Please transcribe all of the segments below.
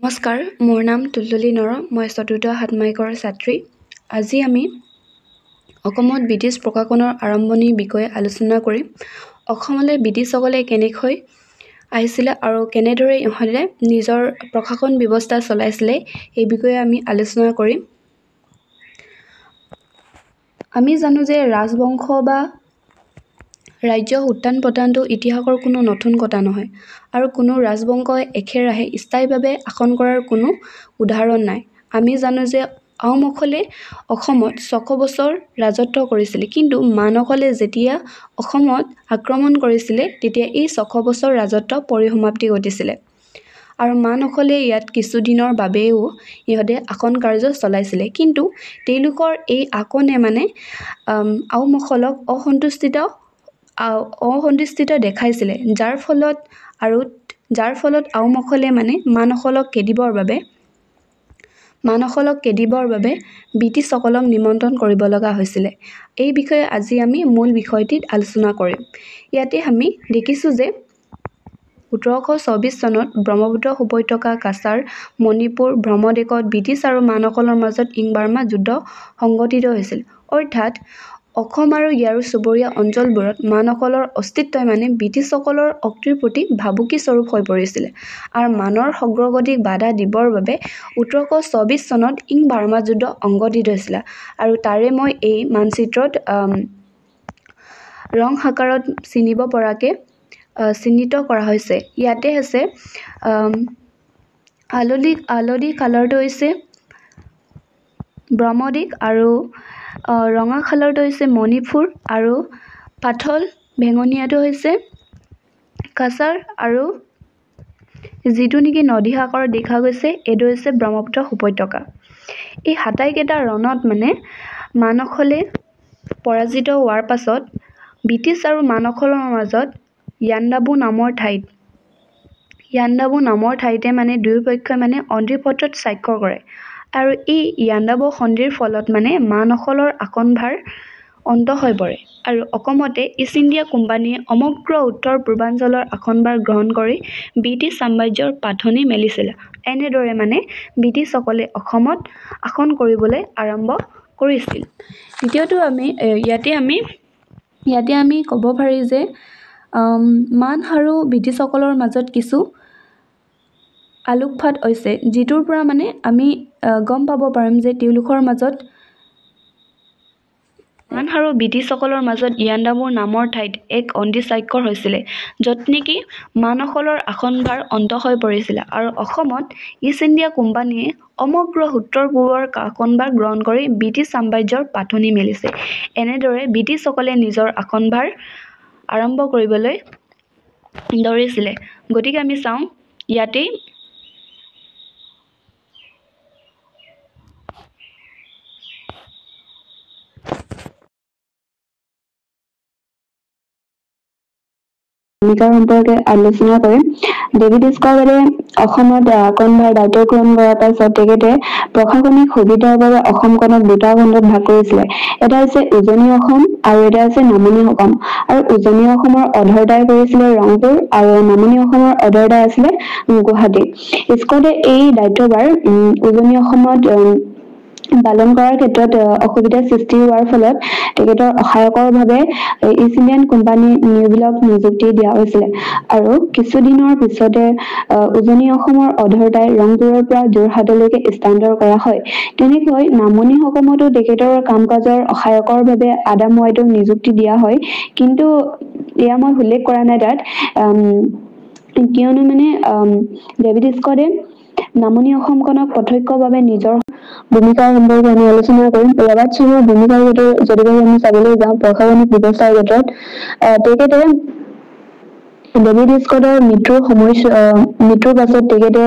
নমস্কাৰ, মোৰ নাম তুলতুলি নৰ। মই চতুৰ্থ হাতমাইকৰ ছাত্ৰী। আজি আমি অসমত ব্ৰিটিছ প্ৰশাসনৰ আৰম্ভণিৰ বিষয়ে আলোচনা কৰিম। অসমলৈ ব্ৰিটিছসকলে কেনেকৈ আহিছিলে আৰু কেনেদৰে ইহঁতে নিজৰ প্ৰশাসন ব্যৱস্থা চলাইছিলে এই বিষয়ে আমি আলোচনা কৰিম। আমি জানো যে ৰাজবংশ বা ৰাজ্যৰ উত্থান পতনটো ইতিহাসৰ কোনো নতুন কথা নহয়, আৰু কোনো ৰাজবংশই একেৰাহে স্থায়ীভাৱে শাসন কৰাৰ কোনো উদাহৰণ নাই। আমি জানো যে আহোমসকলে অসমত ৬০০ বছৰ ৰাজত্ব কৰিছিল, কিন্তু মানসকলে যেতিয়া অসমত আক্ৰমণ কৰিছিলে তেতিয়া এই ৬০০ বছৰ ৰাজত্ব পৰিসমাপ্তি ঘটিছিলে, আৰু মানসকলে ইয়াত কিছুদিনৰ বাবেও ইহঁতে শাসন কাৰ্য চলাইছিলে। কিন্তু তেওঁলোকৰ এই শাসনে আহোমসকলক অসন্তুষ্টিত দেখাইছিলে, যাৰ ফলত আহোমসকলে মানসকলক খেদিবৰ বাবে ব্ৰিটিছসকলক নিমন্ত্ৰণ কৰিব লগা হৈছিলে। এই বিষয়ে আজি আমি মূল বিষয়টিত আলোচনা কৰিম। ইয়াতে আমি দেখিছোঁ যে ১৮২৪ চনত ব্ৰহ্মপুত্ৰ উপত্যকা, কাছাৰ, মণিপুৰ, ব্ৰহ্মদেশত ব্ৰিটিছ আৰু মানসকলৰ মাজত ইং-বাৰ্মা যুদ্ধ সংঘটিত হৈছিল। অৰ্থাৎ অসম আৰু ইয়াৰ চুবুৰীয়া অঞ্চলবোৰত মানসকলৰ অস্তিত্বই ব্ৰিটিছসকলৰ শক্তিৰ প্ৰতি ভাবুকি স্বৰূপ হৈ পৰিছিলে, আৰু মানৰ অগ্ৰগতিক বাধা দিবৰ বাবে ১৮২৪ চনত ইং-বাৰ্মা যুদ্ধ সংঘটিত হৈছিল। আৰু তাৰে মই এই মানচিত্ৰত ৰং আকাৰত চিনিব পৰাকৈ চিহ্নিত কৰা হৈছে। ইয়াতে আছে হালধি কালাৰটো হৈছে ব্ৰহ্মদেশ, আৰু ৰঙা কালাৰটো হৈছে মণিপুৰ, আৰু পাতল বেঙুনীয়াটো হৈছে কাছাৰ, আৰু যিটো নেকি নদী আকাৰত দেখা গৈছে এইটো হৈছে ব্ৰহ্মপুত্ৰ উপত্যকা। এই আটাইকেইটা ৰণত মানসকলে পৰাজিত হোৱাৰ পাছত ব্ৰিটিছ আৰু মানসকলৰ মাজত ইয়াণ্ডাবু নামৰ ঠাইতে দুয়োপক্ষই সন্ধি পত্ৰত স্বাক্ষৰ কৰে, আৰু এই ইয়াণ্ডাবু সন্ধিৰ ফলত মানসকলৰ শাসনভাৰ অন্ত হৈ পৰে, আৰু অসমতে ইষ্ট ইণ্ডিয়া কোম্পানীয়ে সমগ্ৰ উত্তৰ পূৰ্বাঞ্চলৰ শাসনভাৰ গ্ৰহণ কৰি ব্ৰিটিছ সাম্ৰাজ্যৰ পাতনি মেলিছিল। এনেদৰে ব্ৰিটিছসকলে অসমত শাসন কৰিবলৈ আৰম্ভ কৰিছিল। দ্বিতীয়টো ইয়াতে আমি ক'ব পাৰি যে মান আৰু ব্ৰিটিছসকলৰ মাজত কিছু আলোকপাত হৈছে, যিটোৰ পৰা আমি গম পাব পাৰিম যে তেওঁলোকৰ মাজত মান আৰু ব্ৰিটিছসকলৰ মাজত ইয়াণ্ডাবু নামৰ ঠাইত এক সন্ধি স্বাক্ষৰ হৈছিলে, য'ত নেকি মানসকলৰ শাসনভাৰ অন্ত হৈ পৰিছিল, আৰু অসমত ইষ্ট ইণ্ডিয়া কোম্পানীয়ে সমগ্ৰ উত্তৰ-পূবৰ শাসনভাৰ গ্ৰহণ কৰি ব্ৰিটিছ সাম্ৰাজ্যৰ পাতনি মেলিছে। এনেদৰে ব্ৰিটিছসকলে নিজৰ শাসনভাৰ আৰম্ভ কৰিবলৈ ধৰিছিলে। গতিকে আমি চাওঁ ইয়াতে ভূমিকাৰ সম্পৰ্কে আলোচনা কৰিম। ডেভিড স্কটে অসমত শাসনভাৰ দায়িত্ব গ্ৰহণ কৰাৰ পাছত তেখেতে প্ৰশাসনিক সুবিধাৰ বাবে অসমখনক দুটা খণ্ডত ভাগ কৰিছিলে। এটা হৈছে উজনি অসম আৰু এটা হৈছে নামনি অসম, আৰু উজনি অসমৰ অধৰদাই কৰিছিলে ৰংপুৰ, আৰু নামনি অসমৰ অধৰদাই আছিলে গুৱাহাটী। স্কটে এই দায়িত্বভাৰ উজনি অসমত পালন কৰাৰ ক্ষেত্ৰত অসুবিধাৰ সৃষ্টি হোৱাৰ ফলত তেখেতৰ সহায়কৰ ভাৱে ইষ্ট ইণ্ডিয়ান কোম্পানী নিযুক্তি দিয়া হৈছিলে, আৰু কিছুদিনৰ পিছতে উজনি অসমৰ অধৰদাই ৰংপুৰৰ পৰা যোৰহাটলৈকে স্থানান্তৰ কৰা হয়। তেনেকৈ নামনি অসমতো তেখেতৰ কাম-কাজৰ সহায়কৰ বাবে আদাম ওৱাইডক নিযুক্তি দিয়া হয়, কিন্তু এয়া মই উল্লেখ কৰা নাই তাত, কিয়নো ডেভিড স্কটে নামনি অসমখনক প্ৰত্যক্ষভাৱে নিজৰ ভূমিকাৰ সম্পৰ্কে আমি আলোচনা কৰিম। ৰবাৰ্ট চুমৰ ভূমিকাৰ যদি আমি চাবলৈ যাওঁ প্ৰশাসনিক ব্যৱস্থাৰ ক্ষেত্ৰত, তেখেতে ডেভিড স্কটৰ মৃত্যুৰ পাছত তেখেতে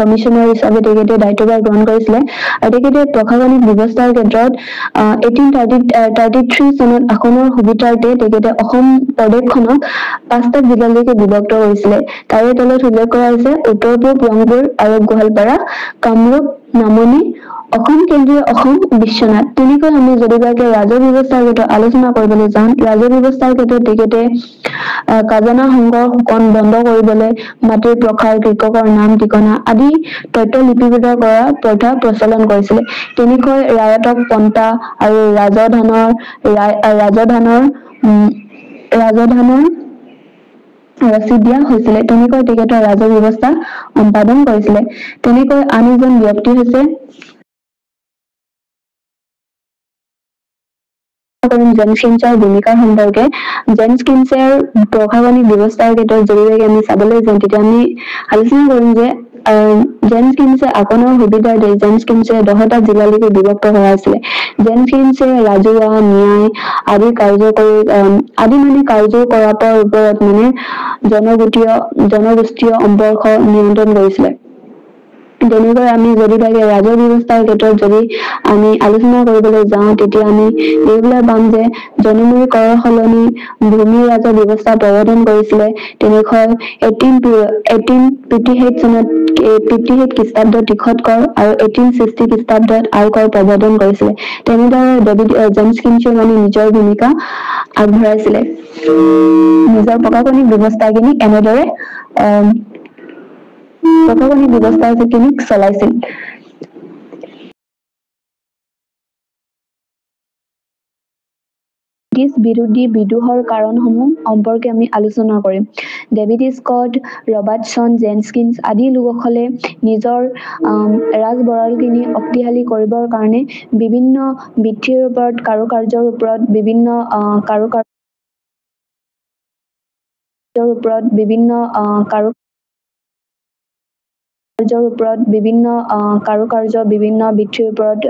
কমিশনাৰ হিচাপে তেখেতে দায়িত্বভাৰ গ্ৰহণ কৰিছিলে, আৰু তেখেতে প্ৰশাসনিক ব্যৱস্থাৰ ক্ষেত্ৰত 1833 চনত আসনৰ সুবিধাৰ্থে তেখেতে অসম প্ৰদেশখনক 5টা জিলালৈকে বিভক্ত কৰিছিলে। তাৰে তলত উল্লেখ কৰা হৈছে উত্তৰ-পূব, ৰংপুৰ আৰু গোৱালপাৰা, কামৰূপ, নামনি, অসম কেন্দ্ৰীয় অসম বিশ্বনাথ তেনেকৈ আমি যদিবাকে ৰাজহ ব্যৱস্থাৰ ক্ষেত্ৰত আলোচনা কৰিবলৈ যাওঁ ৰাজহ ব্যৱস্থাৰ ক্ষেত্ৰত তেখেতে খাজানা সংগ্ৰহ শোষণ বন্ধ কৰিবলৈ মাটিৰ প্ৰসাৰ কৃষকৰ নাম ঠিকনা আদি তথ্য লিপিবদ্ধ কৰা প্ৰথা প্ৰচলন কৰিছিলে তেনেকৈ ৰায়তক পন্তা আৰু ৰাজধানৰ ৰচিদ দিয়া হৈছিলে তেনেকৈ তেখেতৰ ৰাজহ ব্যৱস্থা সম্পাদন কৰিছিলে তেনেকৈ আন এজন ব্যক্তি হৈছে জেমছ কিনছৰ ভূমিকাৰ সম্পৰ্কে জেমছ কিনছৰ প্ৰশাসনিক ব্যৱস্থাৰ ক্ষেত্ৰত যদি আমি চাবলৈ যাওঁ তেতিয়া আমি আলোচনা কৰিম যে জেমছ কিনছে আকনৰ সুবিধাৰ্থে জেমছ কিনছে 10টা জিলালৈকে বিভক্ত কৰাইছিলে জেমছ কিনছে ৰাজহুৱা ন্যায় আদি কাৰ্যকলাপৰ ওপৰত মানে জনগোষ্ঠীয় সম্পৰ্ক নিয়ন্ত্ৰণ কৰিছিলে তেনেকৈ আমি যদিবাকে ৰাজহ ব্যৱস্থাৰ ক্ষেত্ৰত যদি আমি আলোচনা কৰিবলৈ যাওঁ তেতিয়া আমি এইবিলাক পাম যে জনমূৰি কৰৰ সলনি ভূমি ৰাজহ ব্যৱস্থা প্ৰৱৰ্তন কৰিছিলে তেনেকৈ 1858 চনত 58 খ্ৰীষ্টাব্দত তীখত কৰ আৰু 1860 খ্ৰীষ্টাব্দত আয়কৰ প্ৰৱৰ্তন কৰিছিলে তেনেদৰে জেমছ কিনছে মানে নিজৰ ভূমিকা আগবঢ়াইছিলে নিজৰ প্ৰশাসনিক ব্যৱস্থাখিনি এনেদৰে প্ৰশাসনিক ব্যৱস্থাখিনি চলাইছিল ব্ৰিটিছ বিৰোধী বিদ্ৰোহৰ কাৰণসমূহ সম্পৰ্কে আমি আলোচনা কৰিম ডেভিড স্কট ৰবাৰ্টছন জেমছ আদি লোকসকলে নিজৰ ৰাজবৰালখিনি শক্তিশালী কৰিবৰ কাৰণে বিভিন্ন বৃত্তিৰ ওপৰত কাৰুকাৰ্যৰ ওপৰত বিভিন্ন কাৰুকাৰ্য বিভিন্ন বৃত্তিৰ ওপৰত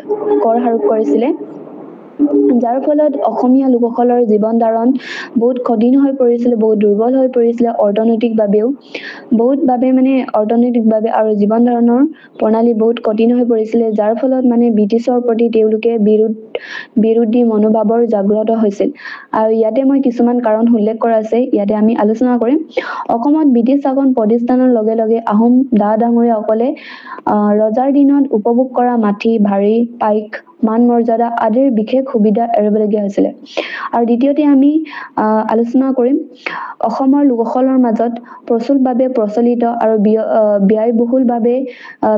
কৰ আৰোপ কৰিছিলে যাৰ ফলত অসমীয়া লোকসকলৰ জীৱন ধাৰণ বহুত কঠিন হৈ পৰিছিলে বহুত দুৰ্বল হৈ পৰিছিলে অৰ্থনৈতিকভাৱেও অৰ্থনৈতিকভাৱে আৰু জীৱন ধাৰণৰ প্ৰণালী বহুত কঠিন হৈ পৰিছিলে যাৰ ফলত মানে ব্ৰিটিছৰ প্ৰতি তেওঁলোকে বিৰোধী মনোভাৱৰ জাগ্ৰত হৈছিল আৰু ইয়াতে মই কিছুমান কাৰণ উল্লেখ কৰা আছে ইয়াতে আমি আলোচনা কৰিম অসমত ব্ৰিটিছ শাসন প্ৰতিষ্ঠানৰ লগে লগে আহোম ডাঙৰীয়াসকলে ৰজাৰ দিনত উপভোগ কৰা মাটি ভাৰী পাইক মান মৰ্যাদা আদিৰ বিশেষ সুবিধা এৰিবলগীয়া হৈছিলে আৰু দ্বিতীয়তে আমি আলোচনা কৰিম অসমৰ লোকসকলৰ মাজত প্ৰচুৰভাৱে প্ৰচলিত আৰু ব্যয়বহুলভাৱে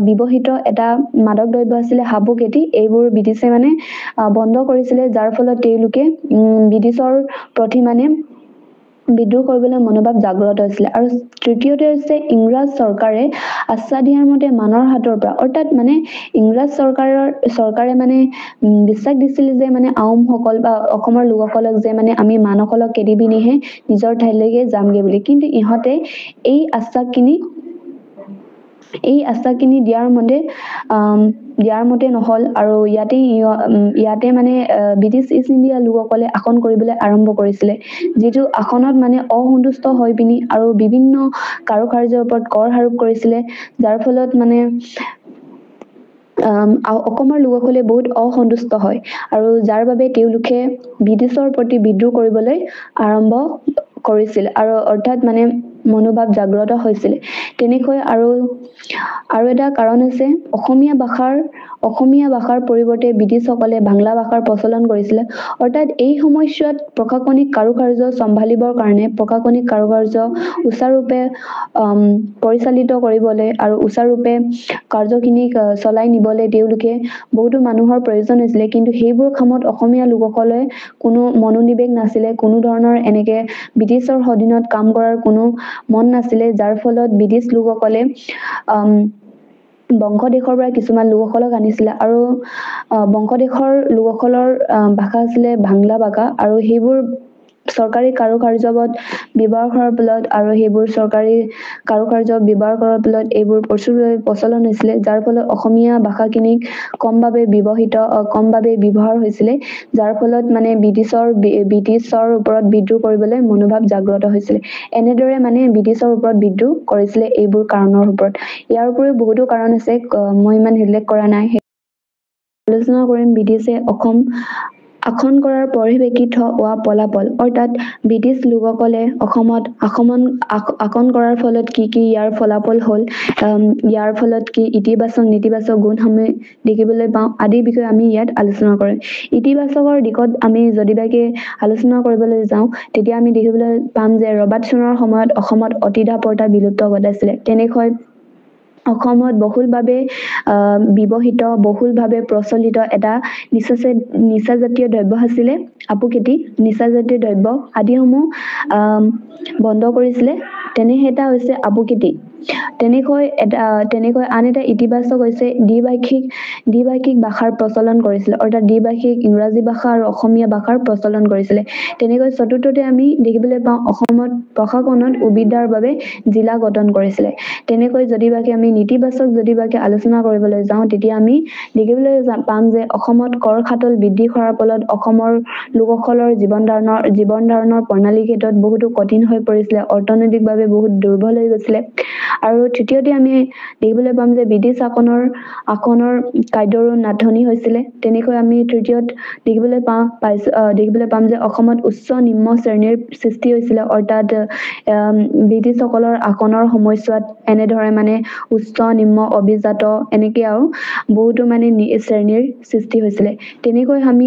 ব্যৱহৃত এটা মাদক দ্ৰব্য আছিলে হাবু খেতি এইবোৰ ব্ৰিটিছে মানে বন্ধ কৰিছিলে যাৰ ফলত তেওঁলোকে ব্ৰিটিছৰ প্ৰতি মানে বিদ্ৰোহ কৰিবলৈ মনোভাৱ জাগ্ৰত হৈছিলে আৰু তৃতীয়তে হৈছে ইংৰাজ চৰকাৰে আশ্বাস দিয়াৰ মতে মানৰ হাতৰ পৰা অৰ্থাৎ মানে ইংৰাজ চৰকাৰে মানে বিশ্বাস দিছিল যে মানে আহোমসকল বা অসমৰ লোকসকলক যে মানে আমি মানুহসকলক খেদি পিনিহে নিজৰ ঠাইলৈকে যামগে বুলি কিন্তু ইহঁতে এই আশ্বাসখিনি দিয়াৰ মতে নহল আৰু ইয়াতে মানে ব্ৰিটিছ ইষ্ট ইণ্ডিয়া লোকসকলে শাসন কৰিবলৈ আৰম্ভ কৰিছিলে যিটো আসনত মানে অসন্তুষ্ট হৈ পিনি আৰু বিভিন্ন কাৰুকাৰ্যৰ ওপৰত কৰ আৰোপ কৰিছিলে যাৰ ফলত মানে অসমৰ লোকসকলে বহুত অসন্তুষ্ট হয় আৰু যাৰ বাবে তেওঁলোকে ব্ৰিটিছৰ প্ৰতি বিদ্ৰোহ কৰিবলৈ আৰম্ভ কৰিছিল আৰু অৰ্থাৎ মানে মনোভাৱ জাগ্ৰত হৈছিল তেনেকৈ আৰু এটা কাৰণ আছে অসমীয়া ভাষাৰ পৰিৱৰ্তে ব্ৰিটিছসকলে বাংলা ভাষাৰ প্ৰচলন কৰিছিলে অৰ্থাৎ এই সময়ছোৱাত প্ৰশাসনিক কাৰুকাৰ্য চম্ভালিবৰ কাৰণে প্ৰশাসনিক কাৰুকাৰ্য সুচাৰুৰূপে পৰিচালিত কৰিবলৈ আৰু সুচাৰুৰূপে কাৰ্যখিনিক চলাই নিবলৈ তেওঁলোকে বহুতো মানুহৰ প্ৰয়োজন হৈছিলে কিন্তু সেইবোৰ কামত অসমীয়া লোকসকলে কোনো মনোনিৱেশ নাছিলে কোনো ধৰণৰ এনেকে ব্ৰিটিছৰ অধীনত কাম কৰাৰ কোনো মন নাছিলে যাৰ ফলত ব্ৰিটিছ লোকসকলে বংশদেশৰ পৰা কিছুমান লোকসকলক আনিছিলে আৰু বংশদেশৰ লোকসকলৰ ভাষা আছিলে বাংলা ভাষা আৰু সেইবোৰ চৰকাৰী কাৰুকাৰ্যত ব্যৱহাৰ কৰাৰ ফলত আৰু সেইবোৰ চৰকাৰী কাৰুকাৰ্য ব্যৱহাৰ কৰাৰ ফলত এইবোৰ প্ৰচুৰভাৱে প্ৰচলন হৈছিলে যাৰ ফলত অসমীয়া ভাষাখিনিক কমভাৱে ব্যৱহাৰ হৈছিলে যাৰ ফলত মানে ব্ৰিটিছৰ ওপৰত বিদ্ৰোহ কৰিবলৈ মনোভাৱ জাগ্ৰত হৈছিলে এনেদৰে মানে ব্ৰিটিছৰ ওপৰত বিদ্ৰোহ কৰিছিলে এইবোৰ কাৰণৰ ওপৰত ইয়াৰ উপৰিও বহুতো কাৰণ আছে মই ইমান উল্লেখ কৰা নাই আলোচনা কৰিম ব্ৰিটিছে অসম আসন কৰাৰ পৰিপ্ৰেক্ষিত হোৱা ফলাফল অৰ্থাৎ ব্ৰিটিছ লোকসকলে অসমত আসন কৰাৰ ফলত কি ইয়াৰ ফলাফল হ'ল ইয়াৰ ফলত কি ইতিবাচক নেতিবাচক গুণসমূহ দেখিবলৈ পাওঁ আদিৰ বিষয়ে আমি ইয়াত আলোচনা কৰিম ইতিবাচকৰ দিশত আমি যদিবাকে আলোচনা কৰিবলৈ যাওঁ তেতিয়া আমি দেখিবলৈ পাম যে ৰবাৰ্টছনৰ সময়ত অসমত অতিদাপৰ্তা বিলুপ্ত ঘটাইছিলে তেনেকৈ অসমত বহুলভাৱে ব্যৱহৃত বহুলভাৱে প্ৰচলিত এটা নিচাজাতীয় দ্ৰব্য আছিলে আপুকেটি নিচাজাতীয় দ্ৰব্য আদিসমূহ বন্ধ কৰিছিলে তেনে এটা হৈছে আপুকেটি তেনেকৈ আন এটা ইতিবাচক হৈছে দ্বিভাষিক ভাষাৰ প্ৰচলন কৰিছিলে অৰ্থাৎ দ্বিভাষিক ইংৰাজী ভাষা আৰু অসমীয়া ভাষাৰ প্ৰচলন কৰিছিলে তেনেকৈ চতুৰ্থতে আমি দেখিবলৈ পাওঁ অসমত প্ৰশাসনত সুবিধাৰ বাবে জিলা গঠন কৰিছিলে তেনেকৈ যদিবাকে আমি নীতিবাচক যদিবাকে আলোচনা কৰিবলৈ যাওঁ তেতিয়া আমি দেখিবলৈ পাম যে অসমত কৰ খাতল বৃদ্ধি কৰাৰ ফলত অসমৰ লোকসকলৰ জীৱন ধাৰণৰ প্ৰণালীৰ ক্ষেত্ৰত বহুতো কঠিন হৈ পৰিছিলে অৰ্থনৈতিকভাৱে বহুত দুৰ্বল হৈ গৈছিলে আৰু তৃতীয়তে আমি দেখিবলৈ পাম যে ব্ৰিটিছ শাসনৰ কাৰ্যৰো নাটনি হৈছিলে তেনেকৈ আমি তৃতীয়ত দেখিবলৈ পাম যে অসমত উচ্চ নিম্ন শ্ৰেণীৰ সৃষ্টি হৈছিলে অৰ্থাৎ ব্ৰিটিছসকলৰ শাসনৰ সময়ছোৱাত এনেদৰে মানে উচ্চ নিম্ন অভিজাত এনেকে আৰু বহুতো মানে শ্ৰেণীৰ সৃষ্টি হৈছিলে তেনেকৈ আমি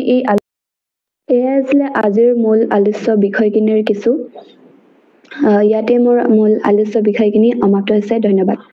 এয়াই আছিলে আজিৰ মূল আলোচ্য বিষয়খিনিৰ কিছু ইয়াতে মোৰ মূল আলোচ্য বিষয়খিনি সমাপ্ত হৈছে ধন্যবাদ